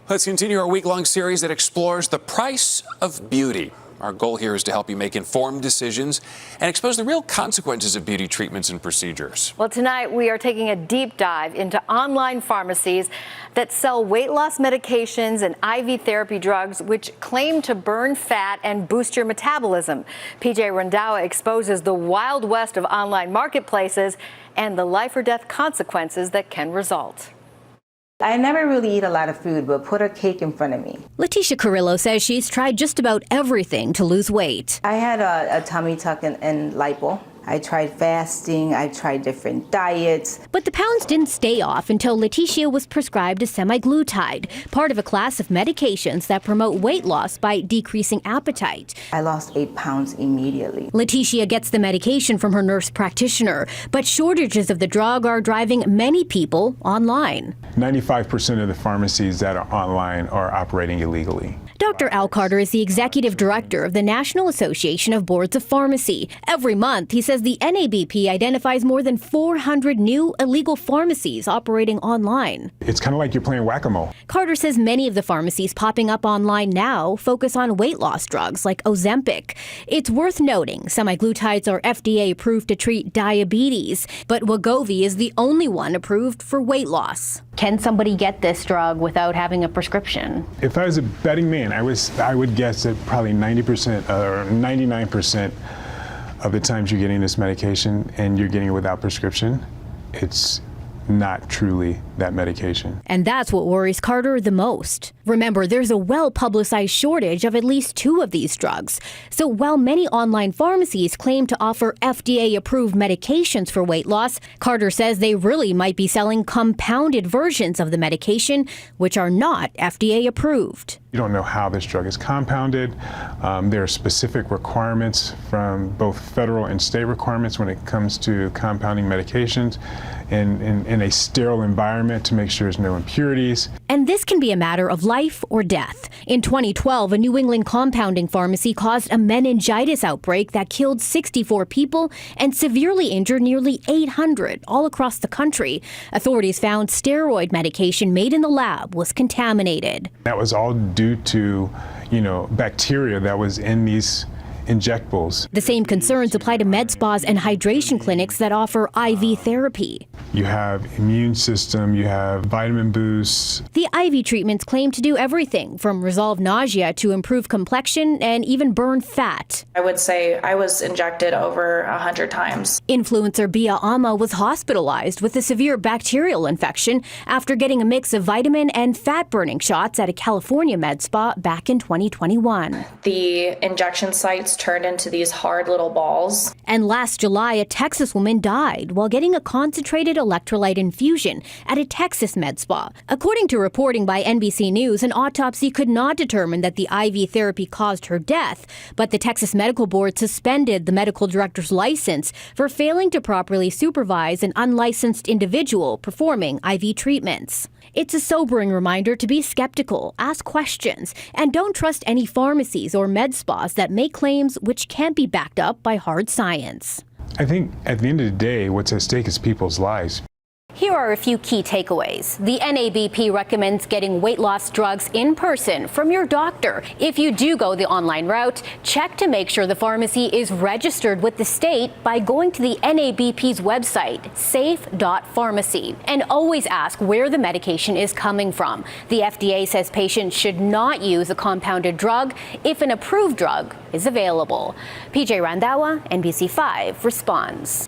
Let's continue our week-long series that explores the price of beauty. Our goal here is to help you make informed decisions and expose the real consequences of beauty treatments and procedures. Well, tonight we are taking a deep dive into online pharmacies that sell weight loss medications and IV therapy drugs which claim to burn fat and boost your metabolism. PJ Randhawa exposes the wild west of online marketplaces and the life or death consequences that can result. I never really eat a lot of food, but put a cake in front of me. Leticia Carrillo says she's tried just about everything to lose weight. I had a tummy tuck and lipo. I tried fasting, I tried different diets. But the pounds didn't stay off until Leticia was prescribed a semaglutide, part of a class of medications that promote weight loss by decreasing appetite. I lost 8 pounds immediately. Leticia gets the medication from her nurse practitioner, but shortages of the drug are driving many people online. 95% of the pharmacies that are online are operating illegally. Dr. Al Carter is the executive director of the National Association of Boards of Pharmacy. Every month, he says the NABP identifies more than 400 new illegal pharmacies operating online. It's kind of like you're playing whack-a-mole. Carter says many of the pharmacies popping up online now focus on weight loss drugs like Ozempic. It's worth noting semaglutides are FDA approved to treat diabetes, but Wegovy is the only one approved for weight loss. Can somebody get this drug without having a prescription? If I was a betting man, I would guess that probably 90% or 99% of the times you're getting this medication and you're getting it without prescription, it's not truly that medication. And that's what worries Carter the most. Remember, there's a well-publicized shortage of at least 2 of these drugs. So while many online pharmacies claim to offer FDA-approved medications for weight loss, Carter says they really might be selling compounded versions of the medication, which are not FDA-approved. You don't know how this drug is compounded. There are specific requirements from both federal and state requirements when it comes to compounding medications in a sterile environment to make sure there's no impurities. And this can be a matter of life or death. In 2012, a New England compounding pharmacy caused a meningitis outbreak that killed 64 people and severely injured nearly 800 all across the country. Authorities found steroid medication made in the lab was contaminated. That was all due to, bacteria that was in these injectables. The same concerns apply to med spas and hydration clinics that offer IV therapy. You have immune system, you have vitamin boosts. The IV treatments claim to do everything from resolve nausea to improve complexion and even burn fat. I would say I was injected over 100 times. Influencer Bia Ama was hospitalized with a severe bacterial infection after getting a mix of vitamin and fat-burning shots at a California med spa back in 2021. The injection sites turned into these hard little balls. And last July, a Texas woman died while getting a concentrated electrolyte infusion at a Texas med spa. According to reporting by NBC News, an autopsy could not determine that the IV therapy caused her death, but the Texas Medical Board suspended the medical director's license for failing to properly supervise an unlicensed individual performing IV treatments. It's a sobering reminder to be skeptical, ask questions, and don't trust any pharmacies or med spas that make claims which can't be backed up by hard science. I think at the end of the day, what's at stake is people's lives. Here are a few key takeaways. The NABP recommends getting weight loss drugs in person from your doctor. If you do go the online route, check to make sure the pharmacy is registered with the state by going to the NABP's website, safe.pharmacy, and always ask where the medication is coming from. The FDA says patients should not use a compounded drug if an approved drug is available. PJ Randhawa, NBC5 responds.